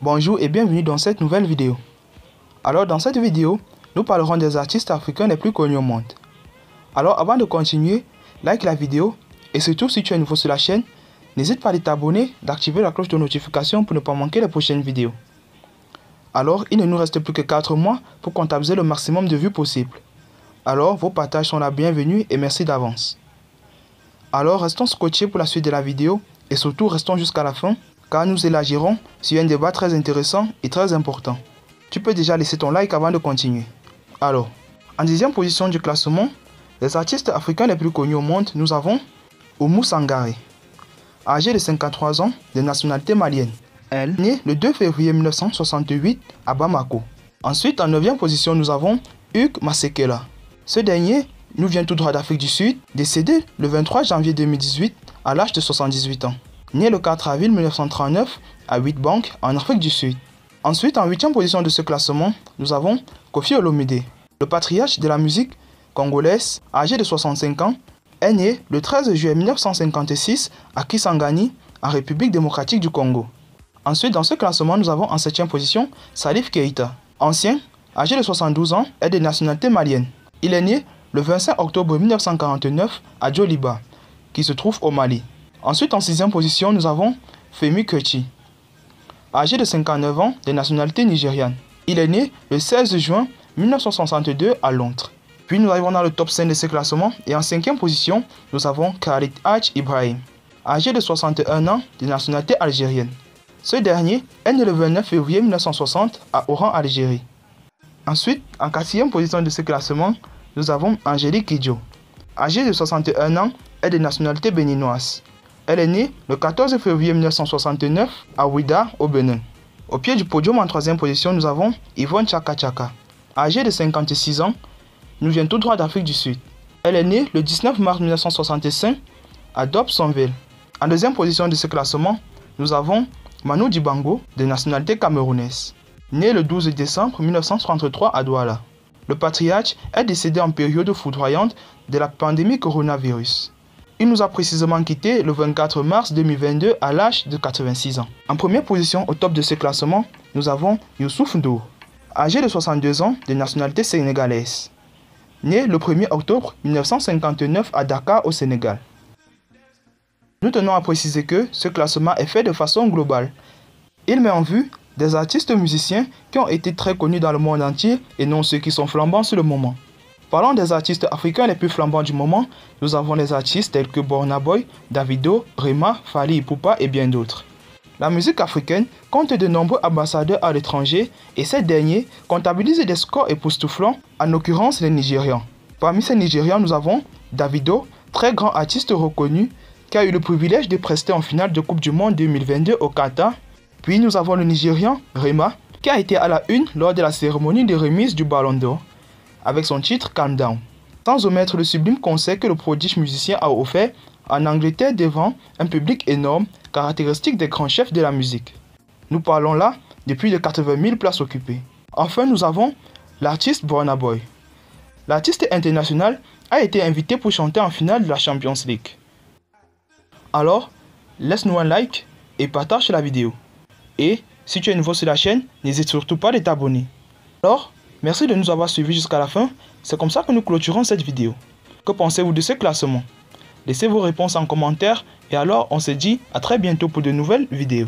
Bonjour et bienvenue dans cette nouvelle vidéo. Alors dans cette vidéo, nous parlerons des artistes africains les plus connus au monde. Alors avant de continuer, like la vidéo et surtout si tu es nouveau sur la chaîne, n'hésite pas à t'abonner, d'activer la cloche de notification pour ne pas manquer les prochaines vidéos. Alors il ne nous reste plus que 4 mois pour comptabiliser le maximum de vues possible. Alors vos partages sont la bienvenue et merci d'avance. Alors restons scotchés pour la suite de la vidéo et surtout restons jusqu'à la fin car nous élargirons sur un débat très intéressant et très important. Tu peux déjà laisser ton like avant de continuer. Alors, en 10e position du classement, les artistes africains les plus connus au monde, nous avons Oumou Sangaré, âgée de 53 ans, de nationalité malienne. Elle est née le 2 février 1968 à Bamako. Ensuite, en 9e position, nous avons Hugues Masekela. Ce dernier nous vient tout droit d'Afrique du Sud, décédé le 23 janvier 2018 à l'âge de 78 ans. Né le 4 avril 1939 à Witbank en Afrique du Sud. Ensuite, en 8e position de ce classement, nous avons Koffi Olomide. Le patriarche de la musique congolaise, âgé de 65 ans, est né le 13 juillet 1956 à Kisangani, en République démocratique du Congo. Ensuite, dans ce classement, nous avons en 7e position Salif Keïta. Ancien, âgé de 72 ans, est de nationalité malienne. Il est né le 25 octobre 1949 à Djoliba, qui se trouve au Mali. Ensuite, en 6e position, nous avons Femi Kuti, âgé de 59 ans, de nationalité nigériane. Il est né le 16 juin 1962 à Londres. Puis nous arrivons dans le top 5 de ce classement et en 5e position, nous avons Khalid Hadj Ibrahim, âgé de 61 ans, de nationalité algérienne. Ce dernier est né le 29 février 1960 à Oran, Algérie. Ensuite, en 4e position de ce classement, nous avons Angélique Kidjo, âgée de 61 ans, et de nationalité béninoise. Elle est née le 14 février 1969 à Ouida, au Bénin. Au pied du podium en 3e position, nous avons Yvonne Chaka Chaka. Âgée de 56 ans, nous vient tout droit d'Afrique du Sud. Elle est née le 19 mars 1965 à Dobsonville. En 2e position de ce classement, nous avons Manu Dibango, de nationalité camerounaise. Né le 12 décembre 1933 à Douala. Le patriarche est décédé en période foudroyante de la pandémie coronavirus. Il nous a précisément quitté le 24 mars 2022 à l'âge de 86 ans. En première position au top de ce classement, nous avons Youssouf Ndour, âgé de 62 ans, de nationalité sénégalaise. Né le 1er octobre 1959 à Dakar au Sénégal. Nous tenons à préciser que ce classement est fait de façon globale. Il met en vue des artistes musiciens qui ont été très connus dans le monde entier et non ceux qui sont flambants sur le moment. Parlant des artistes africains les plus flambants du moment, nous avons les artistes tels que Burna Boy, Davido, Rema, Fally Ipupa et bien d'autres. La musique africaine compte de nombreux ambassadeurs à l'étranger et ces derniers comptabilisent des scores époustouflants, en l'occurrence les Nigérians. Parmi ces Nigérians, nous avons Davido, très grand artiste reconnu, qui a eu le privilège de prester en finale de Coupe du Monde 2022 au Qatar. Puis nous avons le Nigérian Rema, qui a été à la une lors de la cérémonie de remise du Ballon d'Or, avec son titre Calm Down, sans omettre le sublime concert que le prodige musicien a offert en Angleterre devant un public énorme, caractéristique des grands chefs de la musique. Nous parlons là de plus de 80 000 places occupées. Enfin, nous avons l'artiste Burna Boy. L'artiste international a été invité pour chanter en finale de la Champions League. Alors, laisse-nous un like et partage la vidéo. Et si tu es nouveau sur la chaîne, n'hésite surtout pas de t'abonner. Alors, merci de nous avoir suivis jusqu'à la fin, c'est comme ça que nous clôturons cette vidéo. Que pensez-vous de ce classement? Laissez vos réponses en commentaire et alors on se dit à très bientôt pour de nouvelles vidéos.